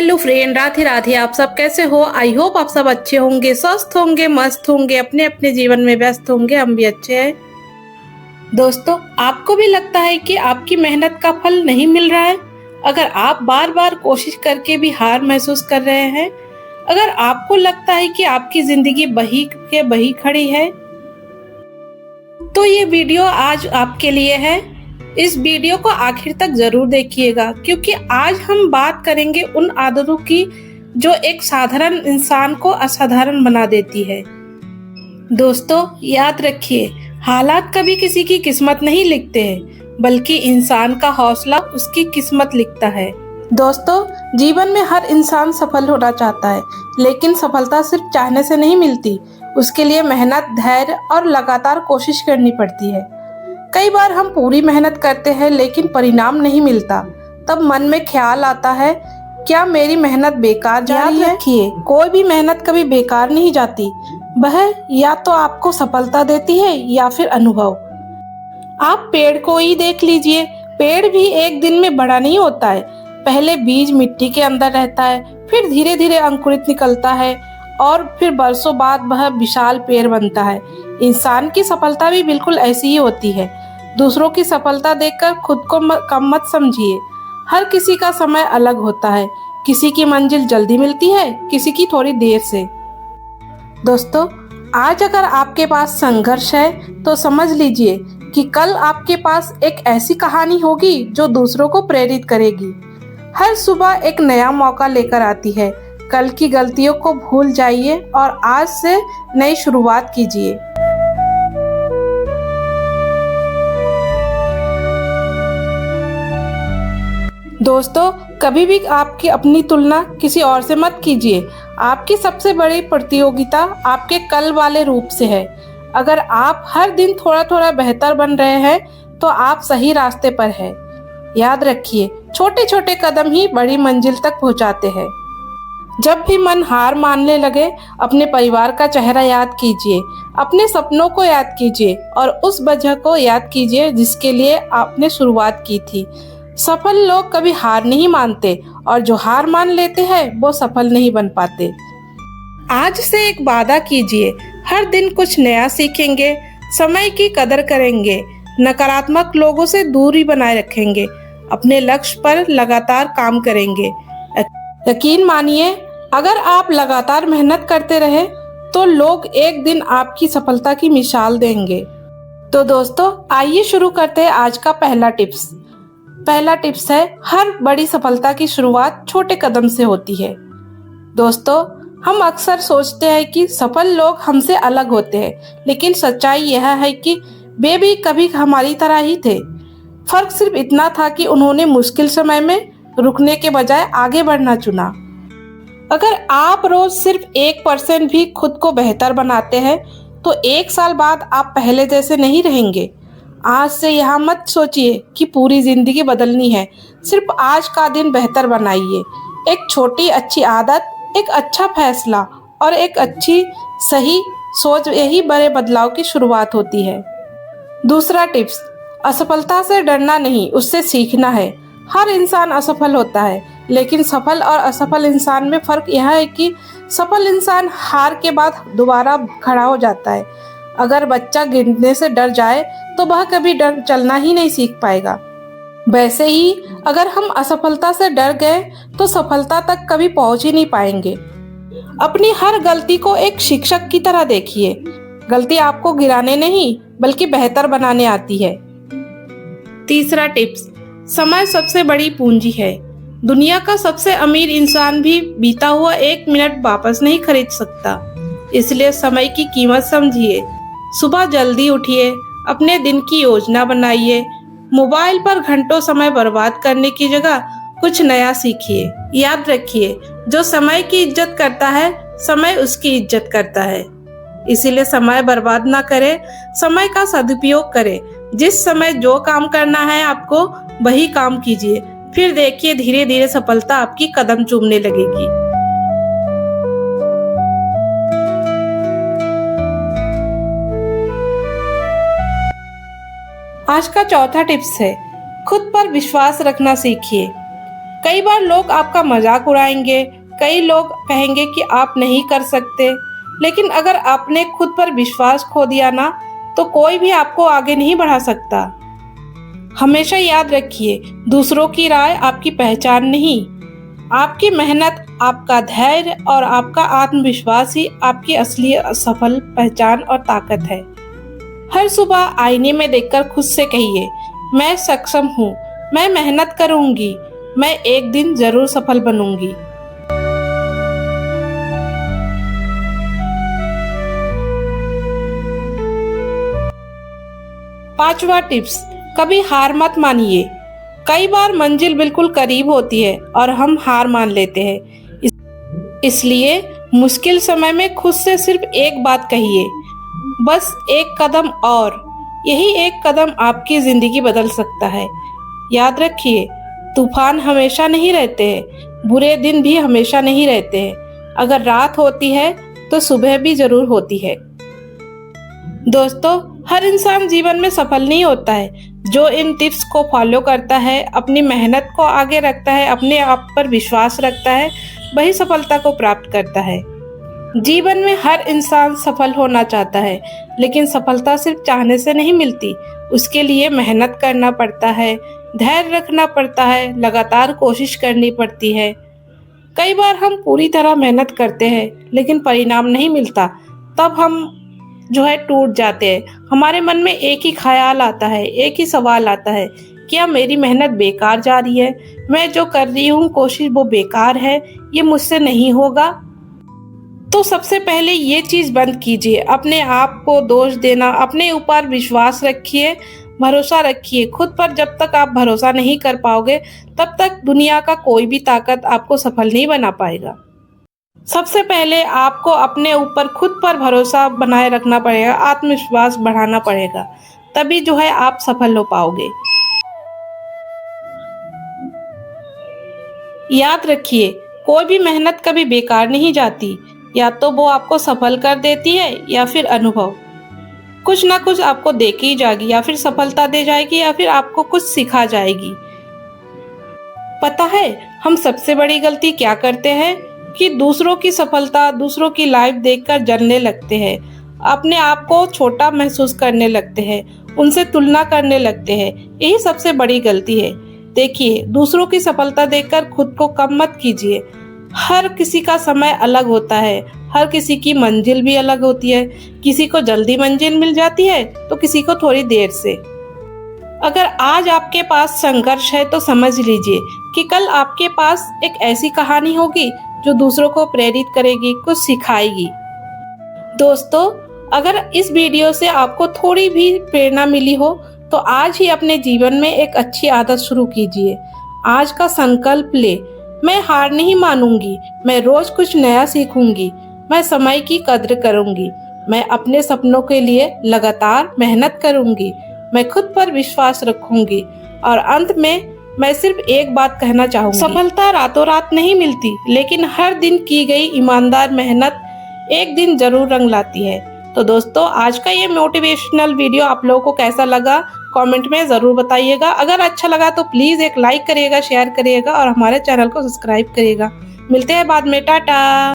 Hello friend, Radhe Radhe. आप सब कैसे हो? आई होप आप सब अच्छे होंगे, स्वस्थ होंगे, मस्त होंगे, अपने अपने जीवन में व्यस्त होंगे। हम भी अच्छे हैं। दोस्तों, आपको भी लगता है कि आपकी मेहनत का फल नहीं मिल रहा है? अगर आप बार बार कोशिश करके भी हार महसूस कर रहे हैं, अगर आपको लगता है कि आपकी जिंदगी बही के बही खड़ी है, तो ये वीडियो आज आपके लिए है। इस वीडियो को आखिर तक जरूर देखिएगा, क्योंकि आज हम बात करेंगे उन आदतों की जो एक साधारण इंसान को असाधारण बना देती है। दोस्तों, याद रखिए, हालात कभी किसी की किस्मत नहीं लिखते हैं, बल्कि इंसान का हौसला उसकी किस्मत लिखता है। दोस्तों, जीवन में हर इंसान सफल होना चाहता है, लेकिन सफलता सिर्फ चाहने से नहीं मिलती। उसके लिए मेहनत, धैर्य और लगातार कोशिश करनी पड़ती है। कई बार हम पूरी मेहनत करते हैं लेकिन परिणाम नहीं मिलता। तब मन में ख्याल आता है, क्या मेरी मेहनत बेकार जा रही है? याद रखिए, कोई भी मेहनत कभी बेकार नहीं जाती। वह या तो आपको सफलता देती है या फिर अनुभव। आप पेड़ को ही देख लीजिए, पेड़ भी एक दिन में बड़ा नहीं होता है। पहले बीज मिट्टी के अंदर रहता है, फिर धीरे धीरे अंकुरित निकलता है और फिर बरसों बाद वह विशाल पेड़ बनता है। इंसान की सफलता भी बिल्कुल ऐसी ही होती है। दूसरों की सफलता देखकर खुद को कम मत समझिए। हर किसी का समय अलग होता है। किसी की मंजिल जल्दी मिलती है, किसी की थोड़ी देर से। दोस्तों, आज अगर आपके पास संघर्ष है तो समझ लीजिए कि कल आपके पास एक ऐसी कहानी होगी जो दूसरों को प्रेरित करेगी। हर सुबह एक नया मौका लेकर आती है। कल की गलतियों को भूल जाइए और आज से नई शुरुआत कीजिए। दोस्तों, कभी भी आपकी अपनी तुलना किसी और से मत कीजिए। आपकी सबसे बड़ी प्रतियोगिता आपके कल वाले रूप से है। अगर आप हर दिन थोड़ा थोड़ा बेहतर बन रहे हैं तो आप सही रास्ते पर हैं। याद रखिए, छोटे छोटे कदम ही बड़ी मंजिल तक पहुंचाते हैं। जब भी मन हार मानने लगे, अपने परिवार का चेहरा याद कीजिए, अपने सपनों को याद कीजिए और उस वजह को याद कीजिए जिसके लिए आपने शुरुआत की थी। सफल लोग कभी हार नहीं मानते और जो हार मान लेते हैं वो सफल नहीं बन पाते। आज से एक वादा कीजिए, हर दिन कुछ नया सीखेंगे, समय की कदर करेंगे, नकारात्मक लोगों से दूरी बनाए रखेंगे, अपने लक्ष्य पर लगातार काम करेंगे। यकीन मानिए, अगर आप लगातार मेहनत करते रहे तो लोग एक दिन आपकी सफलता की मिसाल देंगे। तो दोस्तों, आइए शुरू करते हैं आज का पहला टिप्स। पहला टिप्स है, हर बड़ी सफलता की शुरुआत छोटे कदम से होती है। दोस्तों, हम अक्सर सोचते हैं कि सफल लोग हमसे अलग होते हैं, लेकिन सच्चाई यह है कि वे भी कभी हमारी तरह ही थे। फर्क सिर्फ इतना था कि उन्होंने मुश्किल समय में रुकने के बजाय आगे बढ़ना चुना। अगर आप रोज सिर्फ 1% भी खुद को बेहतर बनाते हैं तो 1 साल बाद आप पहले जैसे नहीं रहेंगे। आज से यहाँ मत सोचिए कि पूरी जिंदगी बदलनी है। सिर्फ आज का दिन बेहतर बनाइए। एक छोटी अच्छी आदत, एक अच्छा फैसला और एक अच्छी सही सोच, यही बड़े बदलाव की शुरुआत होती है। दूसरा टिप्स, असफलता से डरना नहीं, उससे सीखना है। हर इंसान असफल होता है, लेकिन सफल और असफल इंसान में फर्क यह है कि सफल इंसान हार के बाद दोबारा खड़ा हो जाता है। अगर बच्चा गिरने से डर जाए तो वह कभी डर चलना ही नहीं सीख पाएगा। वैसे ही अगर हम असफलता से डर गए तो सफलता तक कभी पहुंच ही नहीं पाएंगे। अपनी हर गलती को एक शिक्षक की तरह देखिए। गलती आपको गिराने नहीं बल्कि बेहतर बनाने आती है। तीसरा टिप्स, समय सबसे बड़ी पूंजी है। दुनिया का सबसे अमीर इंसान भी बीता हुआ 1 मिनट वापस नहीं खरीद सकता। इसलिए समय की कीमत समझिए। सुबह जल्दी उठिए, अपने दिन की योजना बनाइए। मोबाइल पर घंटों समय बर्बाद करने की जगह कुछ नया सीखिए। याद रखिए, जो समय की इज्जत करता है, समय उसकी इज्जत करता है। इसीलिए समय बर्बाद ना करें, समय का सदुपयोग करें। जिस समय जो काम करना है आपको, वही काम कीजिए। फिर देखिए, धीरे धीरे सफलता आपकी कदम चूमने लगेगी। आज का चौथा टिप्स है, खुद पर विश्वास रखना सीखिए। कई बार लोग आपका मजाक उड़ाएंगे, कई लोग कहेंगे कि आप नहीं कर सकते, लेकिन अगर आपने खुद पर विश्वास खो दिया ना, तो कोई भी आपको आगे नहीं बढ़ा सकता। हमेशा याद रखिए, दूसरों की राय आपकी पहचान नहीं, आपकी मेहनत, आपका धैर्य और आपका आत्मविश्वास ही आपकी असली सफल पहचान और ताकत है। हर सुबह आईने में देखकर खुद से कहिए, मैं सक्षम हूँ, मैं मेहनत करूंगी, मैं एक दिन जरूर सफल बनूंगी। पांचवा टिप्स, कभी हार मत मानिए। कई बार मंजिल बिल्कुल करीब होती है और हम हार मान लेते हैं। इसलिए मुश्किल समय में खुद से सिर्फ एक बात कहिए, बस एक कदम और। यही एक कदम आपकी जिंदगी बदल सकता है। याद रखिए, तूफान हमेशा नहीं रहते हैं, बुरे दिन भी हमेशा नहीं रहते हैं। अगर रात होती है तो सुबह भी जरूर होती है। दोस्तों, हर इंसान जीवन में सफल नहीं होता है। जो इन टिप्स को फॉलो करता है, अपनी मेहनत को आगे रखता है, अपने आप पर विश्वास रखता है, वही सफलता को प्राप्त करता है। जीवन में हर इंसान सफल होना चाहता है, लेकिन सफलता सिर्फ चाहने से नहीं मिलती। उसके लिए मेहनत करना पड़ता है, धैर्य रखना पड़ता है, लगातार कोशिश करनी पड़ती है। कई बार हम पूरी तरह मेहनत करते हैं, लेकिन परिणाम नहीं मिलता। तब हम टूट जाते हैं। हमारे मन में एक ही ख्याल आता है, एक ही सवाल आता है, क्या मेरी मेहनत बेकार जा रही है? मैं जो कर रही हूँ कोशिश वो बेकार है, ये मुझसे नहीं होगा। तो सबसे पहले ये चीज बंद कीजिए, अपने आप को दोष देना, अपने ऊपर विश्वास रखिए, भरोसा रखिए खुद पर। जब तक आप भरोसा नहीं कर पाओगे, तब तक दुनिया का कोई भी ताकत आपको सफल नहीं बना पाएगा। सबसे पहले आपको अपने ऊपर खुद पर भरोसा बनाए रखना पड़ेगा, आत्मविश्वास बढ़ाना पड़ेगा, तभी आप सफल हो पाओगे। याद रखिए, कोई भी मेहनत कभी बेकार नहीं जाती। या तो वो आपको सफल कर देती है, या फिर अनुभव कुछ ना कुछ आपको दे के ही जाएगी, या फिर सफलता दे जाएगी, या फिर आपको कुछ सिखा जाएगी। पता है हम सबसे बड़ी गलती क्या करते हैं कि दूसरों की सफलता, दूसरों की लाइफ देखकर जलने लगते हैं, अपने आप को छोटा महसूस करने लगते हैं, उनसे तुलना करने लगते हैं। यही सबसे बड़ी गलती है। देखिए, दूसरों की सफलता देखकर खुद को कम मत कीजिए। हर किसी का समय अलग होता है, हर किसी की मंजिल भी अलग होती है। किसी को जल्दी मंजिल मिल जाती है, तो किसी को थोड़ी देर से। अगर आज आपके पास संघर्ष है, तो समझ लीजिए कि कल आपके पास एक ऐसी कहानी होगी जो दूसरों को प्रेरित करेगी, कुछ सिखाएगी। दोस्तों, अगर इस वीडियो से आपको थोड़ी भी प्रेरणा मिली हो, तो आज ही अपने जीवन में एक अच्छी आदत शुरू कीजिए। आज का संकल्प ले, मैं हार नहीं मानूंगी, मैं रोज कुछ नया सीखूंगी, मैं समय की कद्र करूंगी, मैं अपने सपनों के लिए लगातार मेहनत करूंगी, मैं खुद पर विश्वास रखूंगी। और अंत में मैं सिर्फ एक बात कहना चाहूंगी, सफलता रातों रात नहीं मिलती, लेकिन हर दिन की गई ईमानदार मेहनत एक दिन जरूर रंग लाती है। तो दोस्तों, आज का ये मोटिवेशनल वीडियो आप लोगों को कैसा लगा, कमेंट में जरूर बताइएगा। अगर अच्छा लगा तो प्लीज एक लाइक करिएगा, शेयर करिएगा और हमारे चैनल को सब्सक्राइब करिएगा। मिलते हैं बाद में, टाटा।